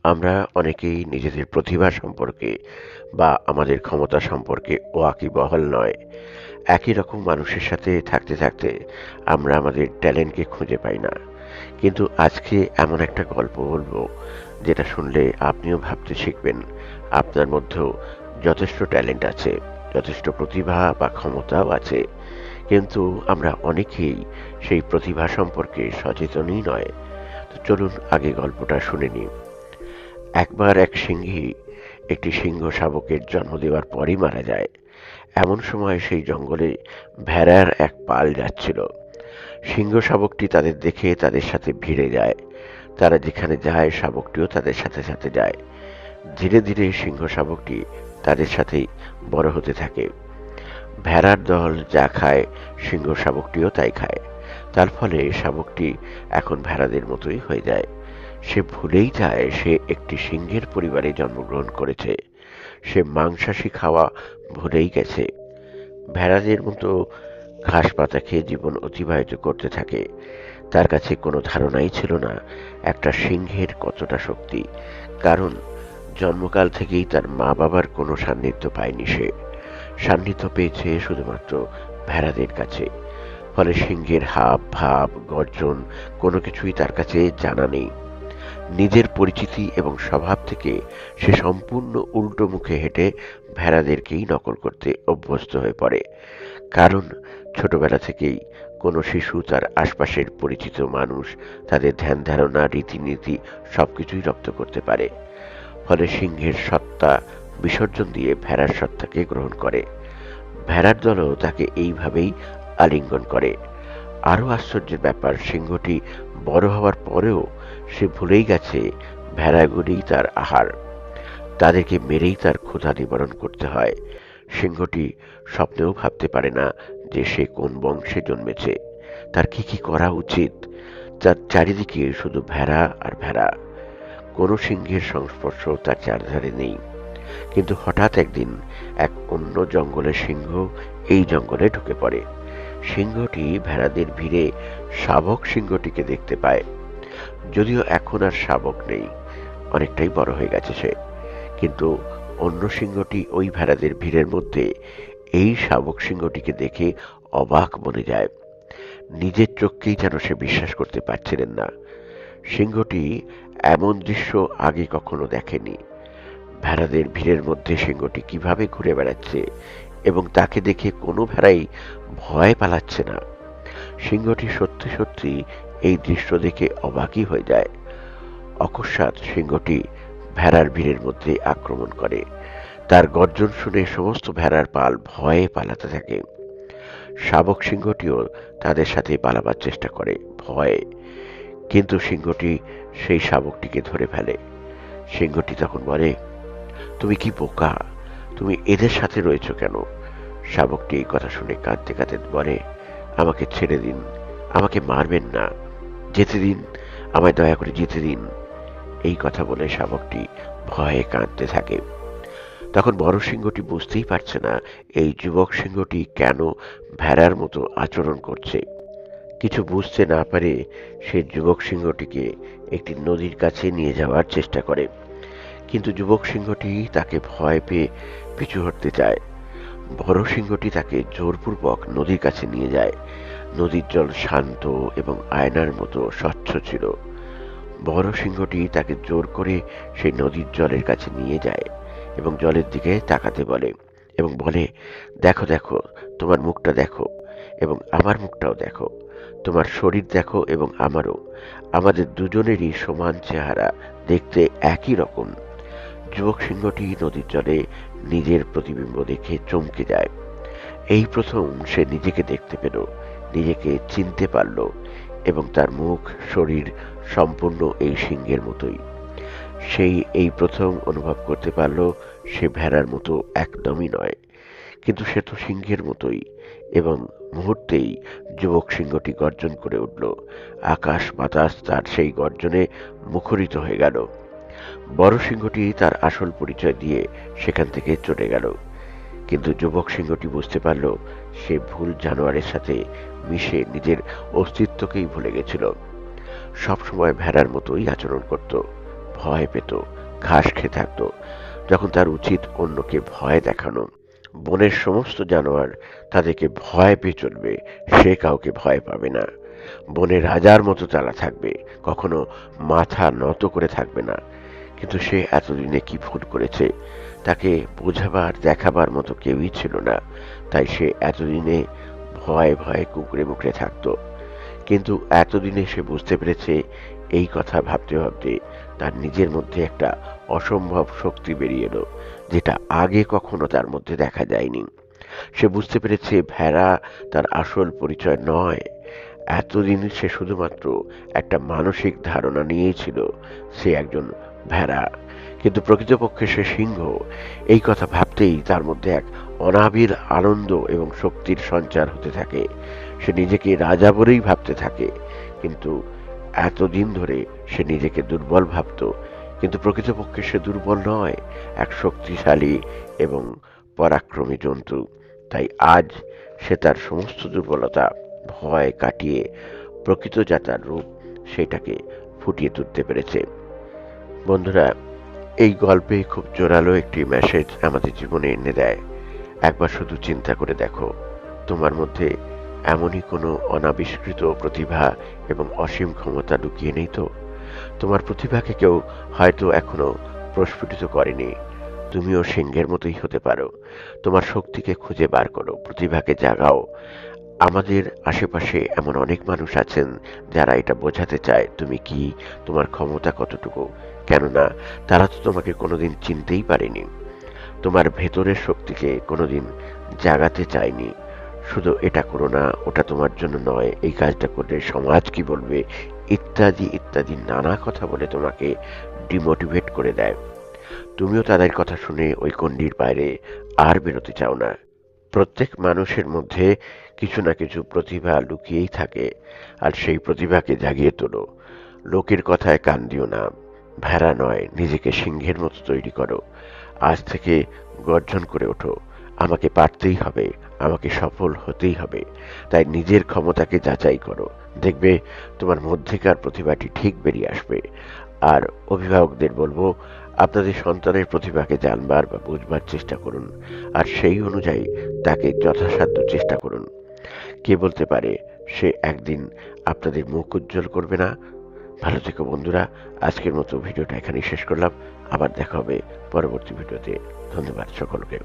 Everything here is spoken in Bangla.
আমরা অনেকেই নিজেদের প্রতিভা সম্পর্কে বা আমাদের ক্ষমতা সম্পর্কে ওয়াকিবহাল নয়। একই রকম মানুষের সাথে থাকতে থাকতে আমরা আমাদের ট্যালেন্টকে খুঁজে পাই না। কিন্তু আজকে এমন একটা গল্প বলবো যেটা শুনলে আপনিও ভাবতে শিখবেন আপনার মধ্যেও যথেষ্ট ট্যালেন্ট আছে, যথেষ্ট প্রতিভা বা ক্ষমতাও আছে। কিন্তু আমরা অনেকেই সেই প্রতিভা সম্পর্কে সচেতনই নয়। তো চলুন আগে গল্পটা শুনে নিই। একবার এক সিংহী একটি সিংহ শাবকের জন্ম দেওয়ার পরই মারা যায়। এমন সময় সেই জঙ্গলে ভেড়ার এক পাল যাচ্ছিল। সিংহ শাবকটি তাদের দেখে তাদের সাথে ভিড়ে যায়। তারা যেখানে যায় শাবকটিও তাদের সাথে সাথে যায়। ধীরে ধীরে সিংহ শাবকটি তাদের সাথেই বড় হতে থাকে। ভেড়ার দল যা খায় সিংহ শাবকটিও তাই খায়। তার ফলে শাবকটি এখন ভেড়াদের মতোই হয়ে যায়। সে ভুলেই যায় সে একটি সিংহের পরিবারে জন্মগ্রহণ করেছে। সে মাংসাশী খাওয়া ভুলেই গেছে। ভেড়াদের মতো ঘাস পাতা খেয়ে জীবন অতিবাহিত করতে থাকে। তার কাছে কোনো ধারণাই ছিল না একটা সিংহের কতটা শক্তি। কারণ জন্মকাল থেকেই তার মা বাবার কোনো সান্নিধ্য পায়নি সে। সান্নিধ্য পেয়েছে শুধুমাত্র ভেড়াদের কাছে। ফলে সিংহের হাব ভাব গর্জন কোনো কিছুই তার কাছে জানা নেই। নিজের পরিচিতি এবং স্বভাব থেকে সে সম্পূর্ণ উল্টো মুখে হেঁটে ভেড়াদেরকেই নকল করতে অভ্যস্ত হয়ে পড়ে। কারণ ছোটবেলা থেকেই কোনো শিশু তার আশপাশের পরিচিত মানুষ, তাদের ধ্যান ধারণা রীতিনীতি সবকিছুই রপ্ত করতে পারে। ফলে সিংহের সত্তা বিসর্জন দিয়ে ভেড়ার সত্তাকে গ্রহণ করে। ভেড়ার দলও তাকে এইভাবেই আলিঙ্গন করে। আরো আশ্চর্যের ব্যাপার, সিংহটি বড় হওয়ার পরেও সে ভুলেই গেছে ভেড়াগুলিই তার আহার। তাদেরকে মেরেই তার ক্ষুধা নিবারণ করতে হয়। সিংহটি স্বপ্নেও ভাবতে পারে না যে সে কোন বংশে জন্মেছে, তার কি কি করা উচিত। তার চারিদিকে শুধু ভেড়া আর ভেড়া। কোনো সিংহের সংস্পর্শ তার চারধারে নেই। কিন্তু হঠাৎ একদিন এক অন্য জঙ্গলের সিংহ এই জঙ্গলে ঢুকে পড়ে। সিংহটি ভেড়াদের ভিড়ে শাবক সিংহটিকে দেখতে পায়। যদিও এখন আর শাবক নেই, অনেকটাই বড় হয়ে গেছে সে। কিন্তু অন্য সিংহটি ওই ভেড়াদের ভিড়ের মধ্যে এই শাবক সিংহটিকে দেখে অবাক বনে যায়। নিজের চোখকেই যেন সে বিশ্বাস করতে পারছিলেন না। সিংহটি এমন দৃশ্য আগে কখনো দেখেনি। ভেড়াদের ভিড়ের মধ্যে সিংহটি কিভাবে ঘুরে বেড়াচ্ছে এবং তাকে দেখে কোনো ভেড়াই ভয় পালাচ্ছে না। সিংহটি সত্যি সত্যি এই দৃশ্য দেখে অবাকই হয়ে যায়। অকস্মাৎ সিংহটি ভেড়ার ভিড়ের মধ্যে আক্রমণ করে। তার গর্জন শুনে সমস্ত ভেড়ার পাল ভয়ে পালাতে থাকে। শাবক সিংহটিও তাদের সাথে পালাবার চেষ্টা করে ভয়ে। কিন্তু সিংহটি সেই শাবকটিকে ধরে ফেলে। সিংহটি তখন বলে, তুমি কি বোকা, তুমি এদের সাথে রয়েছো কেন? শাবকটি এই কথা শুনে কাঁদতে কাঁদতে বলে, আমাকে ছেড়ে দিন, আমাকে মারবেন না, যেতে দিন, আমায় দয়া করে যেতে দিন। এই কথা বলে শাবকটি ভয়ে কাঁদতে থাকে। তখন বড় সিংহটি বুঝতেই পারছে না এই যুবক সিংহটি কেন ভেড়ার মতো আচরণ করছে। কিছু বুঝতে না পারে সে যুবক সিংহটিকে একটি নদীর কাছে নিয়ে যাওয়ার চেষ্টা করে। কিন্তু যুবক সিংহটি তাকে ভয় পেয়ে পিছু হটতে চায়। বড় সিংহটি তাকে জোরপূর্বক নদীর কাছে নিয়ে যায়। নদীর জল শান্ত এবং আয়নার মতো স্বচ্ছ ছিল। বড় সিংহটি তাকে জোর করে সেই নদীর জলের কাছে নিয়ে যায় এবং জলের দিকে তাকাতে বলে এবং বলে, দেখো দেখো, তোমার মুখটা দেখো এবং আমার মুখটাও দেখো, তোমার শরীর দেখো এবং আমারও, আমাদের দুজনেরই সমান চেহারা, দেখতে একই রকম। যুবক সিংহটি নদীর জলে নিজের প্রতিবিম্ব দেখে চমকে যায়। এই প্রথম সে নিজেকে দেখতে পেল, নিজেকে চিনতে পারল এবং তার মুখ শরীর সম্পূর্ণ এই সিংহের মতোই। সেই এই প্রথম অনুভব করতে পারল সে ভেড়ার মতো একদমই নয়, কিন্তু সে তো সিংহের মতোই। এবং মুহূর্তেই যুবক সিংহটি গর্জন করে উঠল। আকাশ বাতাস তার সেই গর্জনে মুখরিত হয়ে গেল। বড় সিংহটি তার আসল পরিচয় দিয়ে সেখান থেকে চলে গেল। কিন্তু যুবক সিংহটি বুঝতে পারল সে ভুল জানোয়ারের সাথে মিশে নিজের অস্তিত্বকেই ভুলে গেছিল। সবসময় ভেড়ার মতোই আচরণ করত, ভয় পেত, ঘাস খেয়ে থাকতো, যখন তার উচিত অন্যকে ভয় দেখানো। বনের সমস্ত জানোয়ার তাদেরকে ভয় পেয়ে চলবে, সে কাউকে ভয় পাবে না। বনে রাজার মতো তারা থাকবে, কখনো মাথা নত করে থাকবে না। কিন্তু সে এতদিনে কি ভুল করেছে? তাকে বোঝাবার দেখাবার মতো কেউই ছিল না, তাই সে এতদিনে ভয়ে ভয়ে কুঁকড়ে মুকড়ে থাকতো। কিন্তু এতদিনে সে বুঝতে পেরেছে, এই কথা ভাবতে ভাবতে তার নিজের মধ্যে একটা অসম্ভব শক্তি বেরিয়ে এলো, যেটা আগে কখনো তার মধ্যে দেখা যায়নি। সে বুঝতে পেরেছে ভেড়া তার আসল পরিচয় নয়। এতদিন সে শুধুমাত্র একটা মানসিক ধারণা নিয়েই ছিল সে একজন ভেড়া, কিন্তু প্রকৃতপক্ষে সে সিংহ। এই কথা ভাবতেই তার মধ্যে এক অনাবিল আনন্দ এবং শক্তির সঞ্চার হতে থাকে। সে নিজেকে রাজা বলেই ভাবতে থাকে, কিন্তু এতদিন ধরে সে নিজেকে দুর্বল ভাবত। কিন্তু প্রকৃতপক্ষে সে দুর্বল নয়, এক শক্তিশালী এবং পরাক্রমী জন্তু। তাই আজ সে তার সমস্ত দুর্বলতা, ভয় কাটিয়ে প্রকৃত যাতার রূপ সেটাকে ফুটিয়ে তুলতে পেরেছে। বন্ধুরা, এই গল্পে খুব জোরালো একটি মেসেজ আমাদের জীবনে এনে দেয়। একবার শুধু চিন্তা করে দেখো, তোমার মধ্যে এমনই কোনো অনাবিষ্কৃত প্রতিভা এবং অসীম ক্ষমতা লুকিয়ে নেই তো? তোমার প্রতিভাকে কেউ হয়তো এখনো প্রস্ফুটিত করেনি। তুমিও সিংহের মতোই হতে পারো। তোমার শক্তিকে খুঁজে বার করো, প্রতিভাকে জাগাও। আমাদের আশেপাশে এমন অনেক মানুষ আছেন যারা এটা বোঝাতে চায় তুমি কি, তোমার ক্ষমতা কতটুকু। কেননা তারা তো তোমাকে কোনোদিন চিনতেই পারেনি, তোমার ভেতরের শক্তিকে কোনোদিন জাগাতে চায়নি। শুধু এটা করো না, ওটা তোমার জন্য নয়, এই কাজটা করলে সমাজ কি বলবে, ইত্যাদি ইত্যাদি নানা কথা বলে তোমাকে ডিমোটিভেট করে দেয়। তুমিও তাদের কথা শুনে ওই গণ্ডির বাইরে আর বেরোতে চাও না। প্রত্যেক মানুষের মধ্যে কিছু না কিছু প্রতিভা লুকিয়েই থাকে, আর সেই প্রতিভাকে জাগিয়ে তোলো। লোকের কথায় কান দিও না, ভেড়া নয়, নিজেকে সিংহের মতো তৈরি করো। আজ থেকে গর্জন করে ওঠো, আমাকে পারতেই হবে, আমাকে সফল হতেই হবে। তাই নিজের ক্ষমতাকে যাচাই করো, দেখবে তোমার মধ্যেকার প্রতিভাটি ঠিক বেরিয়ে আসবে। আর অভিভাবকদের বলবো, আপনাদের সন্তানের প্রতিভাকে জানবার বা বুঝবার চেষ্টা করুন, আর সেই অনুযায়ী তাকে যথাসাধ্য চেষ্টা করুন। কে বলতে পারে সে একদিন আপনাদের মুখ উজ্জ্বল করবে না। ভালো থেকো বন্ধুরা, আজকের মতো ভিডিওটা এখানেই শেষ করলাম। আবার দেখা হবে পরবর্তী ভিডিওতে। ধন্যবাদ সকলকে।